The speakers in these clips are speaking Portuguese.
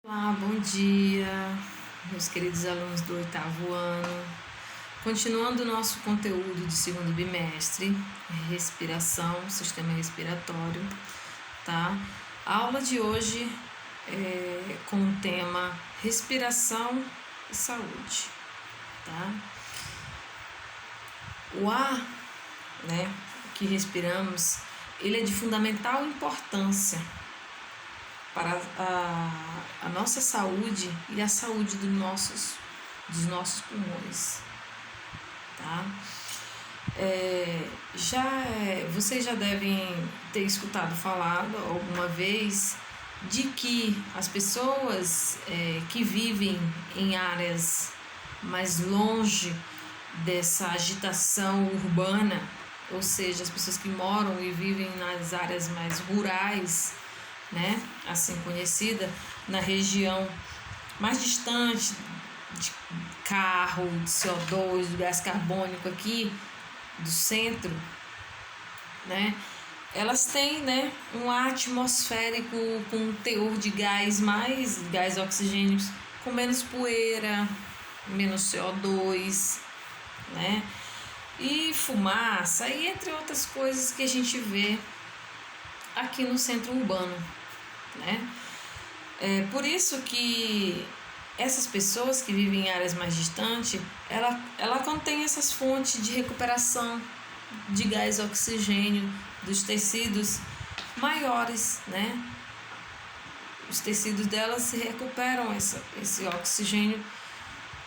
Olá, bom dia, meus queridos alunos do 8º ano. Continuando o nosso conteúdo de segundo bimestre, respiração, sistema respiratório, tá? A aula de hoje é com o tema respiração e saúde, tá? O ar, né, que respiramos, ele é de fundamental importância para a nossa saúde e a saúde dos nossos pulmões, tá? Vocês já devem ter escutado falar alguma vez de que as pessoas que vivem em áreas mais longe dessa agitação urbana, ou seja, as pessoas que moram e vivem nas áreas mais rurais, né, assim conhecida, na região mais distante de carro, de CO2, do gás carbônico aqui do centro, né, elas têm, né, um ar atmosférico com um teor de gás oxigênio, com menos poeira, menos CO2, né, e fumaça, e entre outras coisas que a gente vê aqui no centro urbano, né? Por isso que essas pessoas que vivem em áreas mais distantes, ela contém essas fontes de recuperação de gás oxigênio dos tecidos maiores, né? Os tecidos delas se recuperam esse oxigênio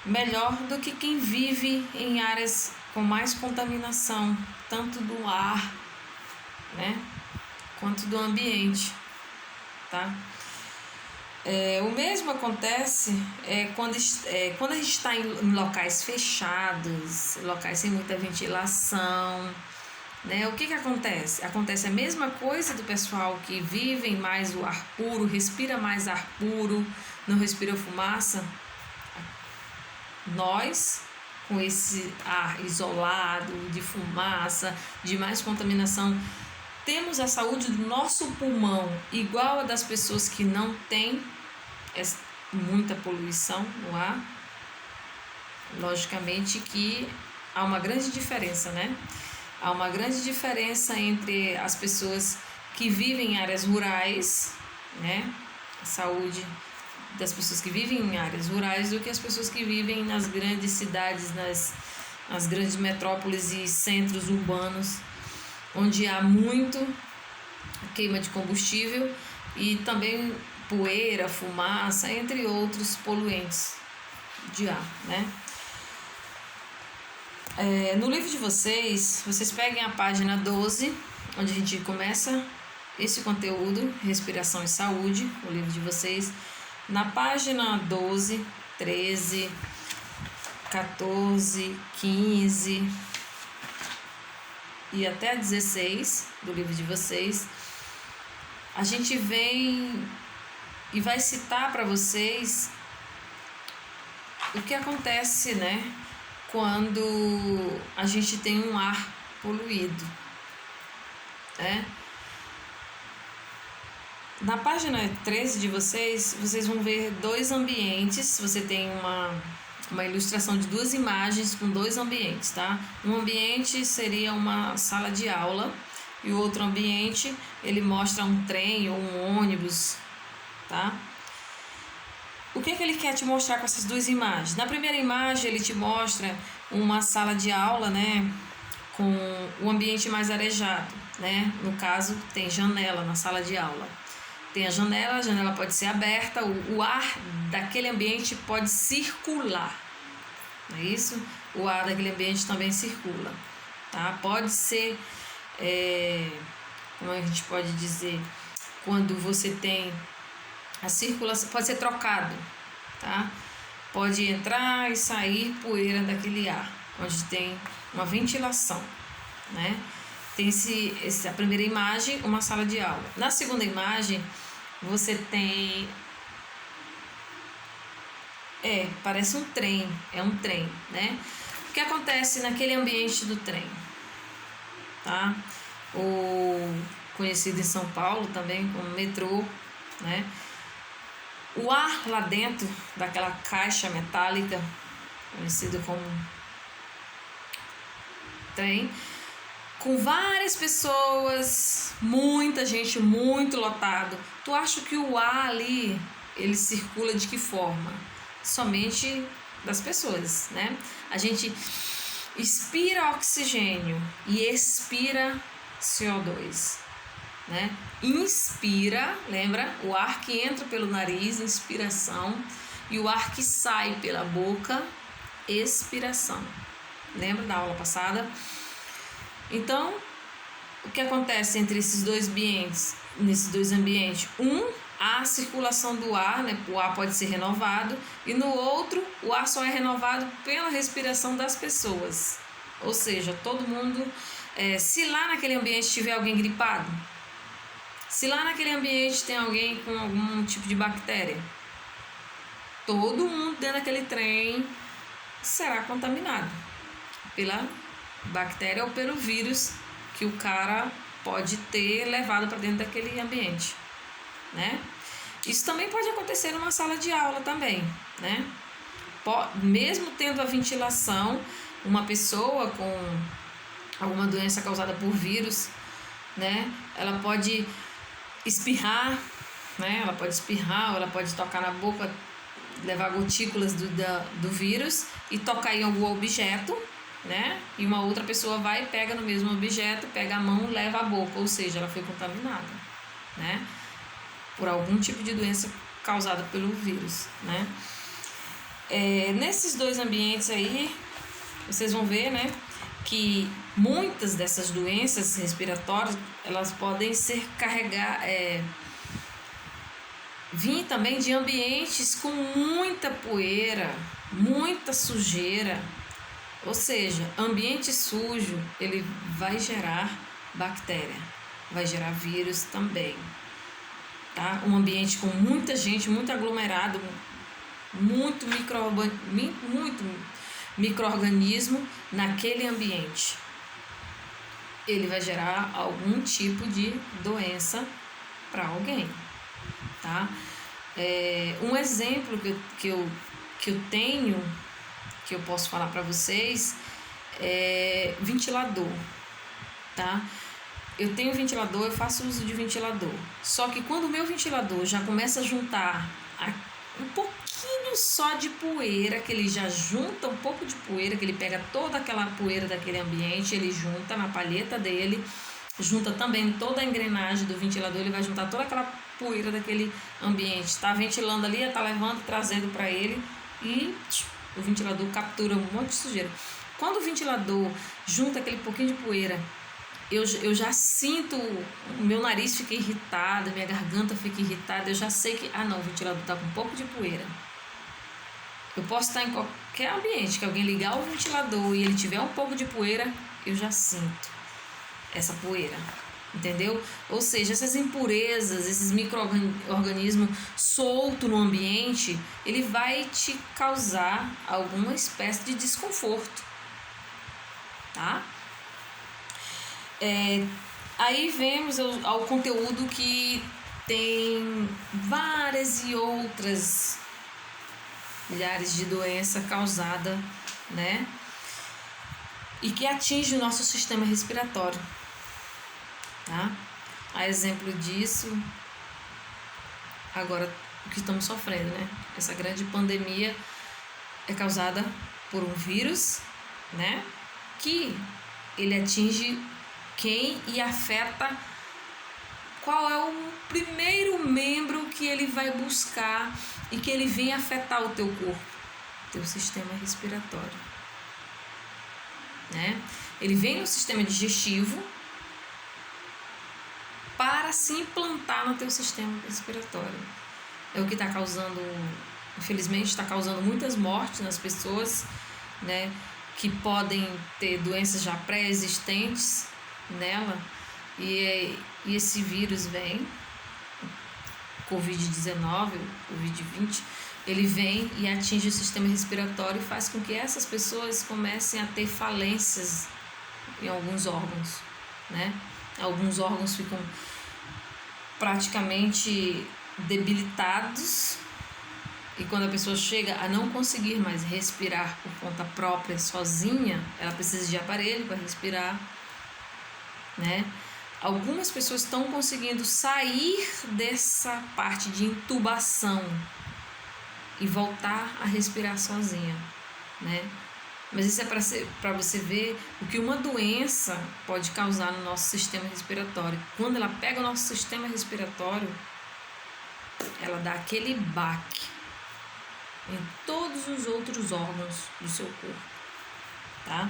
melhor do que quem vive em áreas com mais contaminação, tanto do ar, né, quanto do ambiente, tá? O mesmo acontece quando a gente está em locais fechados, locais sem muita ventilação, né? O que acontece? Acontece a mesma coisa do pessoal que vive mais o ar puro, respira mais ar puro, não respira fumaça. Nós, com esse ar isolado, de fumaça, de mais contaminação, temos a saúde do nosso pulmão igual a das pessoas que não têm muita poluição no ar. Logicamente que há uma grande diferença, né? Há uma grande diferença entre as pessoas que vivem em áreas rurais, né? A saúde das pessoas que vivem em áreas rurais do que as pessoas que vivem nas grandes cidades, nas grandes metrópoles e centros urbanos, onde há muito queima de combustível e também poeira, fumaça, entre outros poluentes de ar, né? No livro de vocês peguem a página 12, onde a gente começa esse conteúdo, respiração e saúde, o livro de vocês. Na página 12, 13, 14, 15 e até 16 do livro de vocês, a gente vem e vai citar para vocês o que acontece, né, quando a gente tem um ar poluído, né? Na página 13 de vocês vão ver dois ambientes. Você tem uma ilustração de duas imagens com dois ambientes, tá? Um ambiente seria uma sala de aula e o outro ambiente, ele mostra um trem ou um ônibus, tá? O que ele quer te mostrar com essas duas imagens? Na primeira imagem, ele te mostra uma sala de aula, né, com o ambiente mais arejado, né? No caso, tem janela na sala de aula. Tem a janela pode ser aberta, o ar daquele ambiente pode circular, não é isso? O ar daquele ambiente também circula, tá? Pode ser, como a gente pode dizer, quando você tem a circulação, pode ser trocado, tá? Pode entrar e sair poeira daquele ar, onde tem uma ventilação, né? Tem a primeira imagem, uma sala de aula. Na segunda imagem, você tem... parece um trem, é um trem, né? O que acontece naquele ambiente do trem, tá? O conhecido em São Paulo também como metrô, né? O ar lá dentro daquela caixa metálica, conhecido como trem, com várias pessoas, muita gente, muito lotado. Tu acha que o ar ali, ele circula de que forma? Somente das pessoas, né? A gente expira oxigênio e expira CO2, né? Inspira, lembra? O ar que entra pelo nariz, inspiração, e o ar que sai pela boca, expiração. Lembra da aula passada? Então, o que acontece entre esses dois ambientes? Nesses dois ambientes, a circulação do ar, né? O ar pode ser renovado, e no outro, o ar só é renovado pela respiração das pessoas. Ou seja, todo mundo, se lá naquele ambiente tiver alguém gripado, se lá naquele ambiente tem alguém com algum tipo de bactéria, todo mundo dentro daquele trem será contaminado pela bactéria ou pelo vírus que o cara pode ter levado para dentro daquele ambiente, né? Isso também pode acontecer numa sala de aula também, né? Mesmo tendo a ventilação, uma pessoa com alguma doença causada por vírus, né? Ela pode espirrar, né? Ela pode espirrar, ou ela pode tocar na boca, levar gotículas do vírus e tocar em algum objeto, né? E uma outra pessoa vai e pega no mesmo objeto, pega a mão, leva a boca, ou seja, ela foi contaminada, né? Por algum tipo de doença causada pelo vírus, né? Nesses dois ambientes aí, vocês vão ver, né, que muitas dessas doenças respiratórias, elas podem ser vir também de ambientes com muita poeira, muita sujeira. Ou seja, ambiente sujo, ele vai gerar bactéria, vai gerar vírus também, tá? Um ambiente com muita gente, muito aglomerado, muito micro-organismo naquele ambiente, ele vai gerar algum tipo de doença para alguém, tá? Um exemplo que eu tenho, que eu posso falar para vocês, é ventilador, tá? Eu tenho ventilador, eu faço uso de ventilador. Só que quando o meu ventilador já começa a juntar um pouquinho só de poeira, que ele já junta um pouco de poeira, que ele pega toda aquela poeira daquele ambiente, ele junta na palheta dele, junta também toda a engrenagem do ventilador, ele vai juntar toda aquela poeira daquele ambiente. Está ventilando ali, está levando, trazendo para ele, e o ventilador captura um monte de sujeira. Quando o ventilador junta aquele pouquinho de poeira, eu já sinto, o meu nariz fica irritado, minha garganta fica irritada, eu já sei que, o ventilador está com um pouco de poeira. Eu posso estar em qualquer ambiente, que alguém ligar o ventilador e ele tiver um pouco de poeira, eu já sinto essa poeira, entendeu? Ou seja, essas impurezas, esses micro-organismos soltos no ambiente, ele vai te causar alguma espécie de desconforto, tá? Aí vemos ao conteúdo que tem várias e outras milhares de doenças causadas, né? E que atinge o nosso sistema respiratório, tá? A exemplo disso, agora o que estamos sofrendo, né? Essa grande pandemia é causada por um vírus, né? Que ele atinge quem e afeta qual é o primeiro membro que ele vai buscar e que ele vem afetar o teu corpo, teu sistema respiratório, né? Ele vem no sistema digestivo para se implantar no teu sistema respiratório. É o que está causando, infelizmente, está causando muitas mortes nas pessoas, né? Que podem ter doenças já pré-existentes nela, e esse vírus vem, Covid-19, Covid-20, ele vem e atinge o sistema respiratório e faz com que essas pessoas comecem a ter falências em alguns órgãos, né? Alguns órgãos ficam praticamente debilitados, que quando a pessoa chega a não conseguir mais respirar por conta própria, sozinha, ela precisa de aparelho para respirar, né? Algumas pessoas estão conseguindo sair dessa parte de intubação e voltar a respirar sozinha, né? Mas isso é para você ver o que uma doença pode causar no nosso sistema respiratório. Quando ela pega o nosso sistema respiratório, ela dá aquele baque em todos os outros órgãos do seu corpo, tá?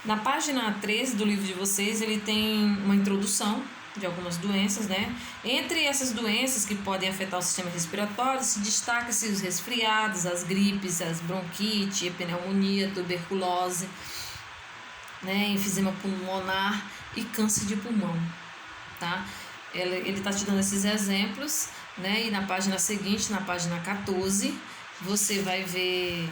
Na página 13 do livro de vocês, ele tem uma introdução de algumas doenças, né? Entre essas doenças que podem afetar o sistema respiratório, se destaca-se os resfriados, as gripes, as bronquite, a pneumonia, tuberculose, né? Enfisema pulmonar e câncer de pulmão, tá? Ele está te dando esses exemplos, né? E na página seguinte, na página 14, você vai ver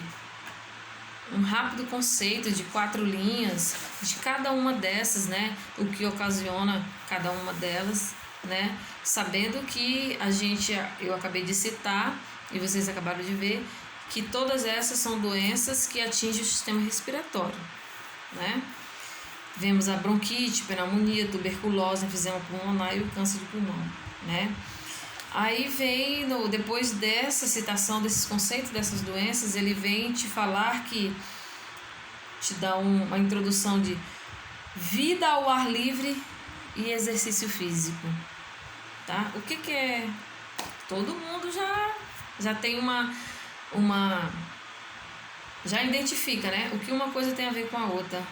um rápido conceito de 4 linhas de cada uma dessas, né? O que ocasiona cada uma delas, né? Sabendo que eu acabei de citar e vocês acabaram de ver que todas essas são doenças que atingem o sistema respiratório, né? Vemos a bronquite, pneumonia, tuberculose, enfisema pulmonar e o câncer de pulmão, né? Aí vem, depois dessa citação desses conceitos, dessas doenças, ele vem te falar te dá uma introdução de vida ao ar livre e exercício físico, tá? O que é? Todo mundo já tem já identifica, né? O que uma coisa tem a ver com a outra.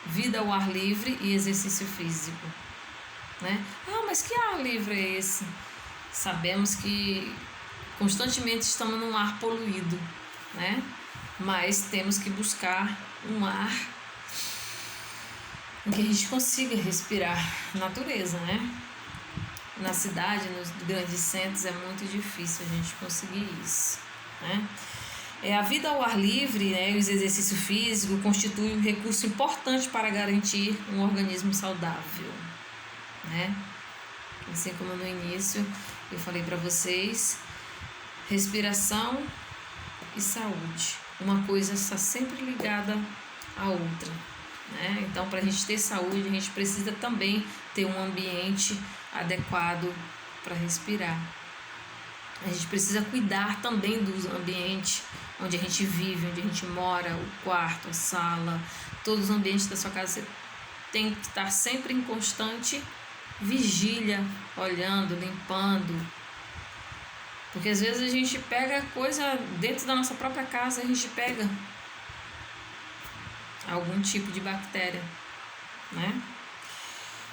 Vida ao ar livre e exercício físico, né? Ah, mas que ar livre é esse? Sabemos que constantemente estamos num ar poluído, né? Mas temos que buscar um ar em que a gente consiga respirar natureza, né? Na cidade, nos grandes centros, é muito difícil a gente conseguir isso, né? A vida ao ar livre, né, e os exercícios físicos constituem um recurso importante para garantir um organismo saudável, né? Assim como no início eu falei para vocês, respiração e saúde. Uma coisa está sempre ligada à outra, né? Então, para a gente ter saúde, a gente precisa também ter um ambiente adequado para respirar. A gente precisa cuidar também do ambiente onde a gente vive, onde a gente mora, o quarto, a sala, todos os ambientes da sua casa. Você tem que estar sempre em constante vigília, olhando, limpando. Porque às vezes a gente pega coisa dentro da nossa própria casa, a gente pega algum tipo de bactéria, né?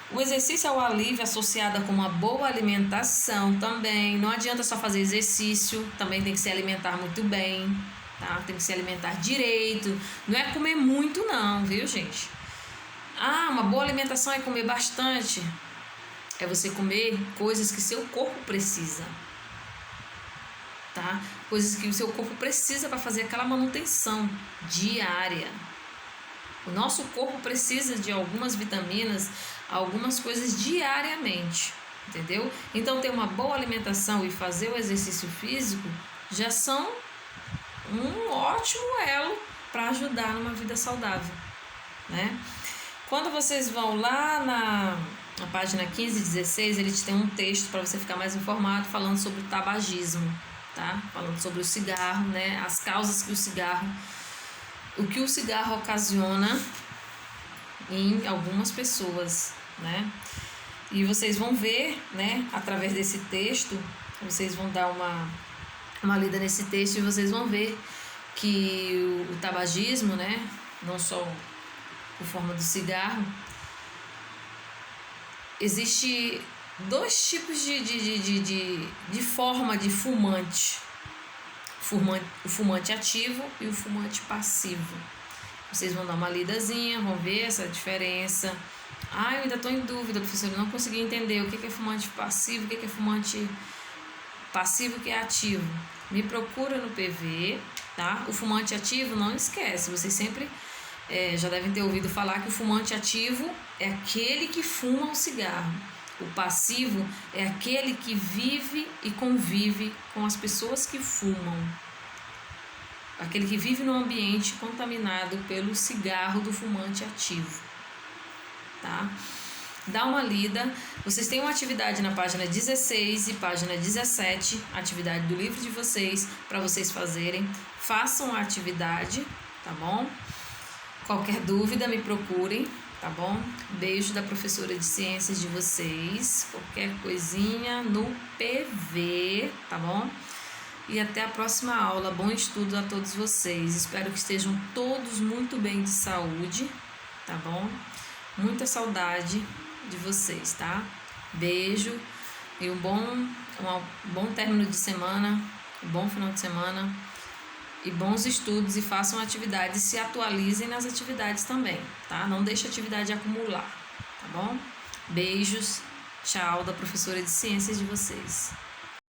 O exercício ao ar livre associado com uma boa alimentação também. Não adianta só fazer exercício, também tem que se alimentar muito bem, tá? Tem que se alimentar direito. Não é comer muito não, viu, gente? Ah, uma boa alimentação é comer bastante. É você comer coisas que seu corpo precisa, tá? Coisas que o seu corpo precisa para fazer aquela manutenção diária. O nosso corpo precisa de algumas vitaminas, algumas coisas diariamente, entendeu? Então ter uma boa alimentação e fazer o exercício físico já são um ótimo elo para ajudar numa vida saudável, né? Quando vocês vão lá na página 15 e 16, ele te tem um texto para você ficar mais informado falando sobre o tabagismo, tá? Falando sobre o cigarro, né? As causas que o que o cigarro ocasiona em algumas pessoas, né? E vocês vão ver, né, através desse texto, vocês vão dar uma lida nesse texto e vocês vão ver que o tabagismo, né, não só por forma do cigarro, existe 2 tipos de forma de fumante. O fumante ativo e o fumante passivo. Vocês vão dar uma lidazinha, vão ver essa diferença. Ah, eu ainda estou em dúvida, professor, eu não consegui entender o que é fumante passivo, o que é fumante passivo, o que é ativo. Me procura no PV, tá? O fumante ativo, não esquece, vocês sempre já devem ter ouvido falar que o fumante ativo é aquele que fuma o cigarro. O passivo é aquele que vive e convive com as pessoas que fumam. Aquele que vive num ambiente contaminado pelo cigarro do fumante ativo. Tá? Dá uma lida. Vocês têm uma atividade na página 16 e página 17, atividade do livro de vocês, para vocês fazerem. Façam a atividade, tá bom? Qualquer dúvida, me procurem, tá bom? Beijo da professora de ciências de vocês. Qualquer coisinha no PV, tá bom? E até a próxima aula. Bom estudo a todos vocês. Espero que estejam todos muito bem de saúde, tá bom? Muita saudade de vocês, tá? Beijo e um bom término de semana, um bom final de semana e bons estudos, e façam atividades, se atualizem nas atividades também, tá? Não deixe a atividade acumular, tá bom? Beijos, tchau da professora de ciências de vocês.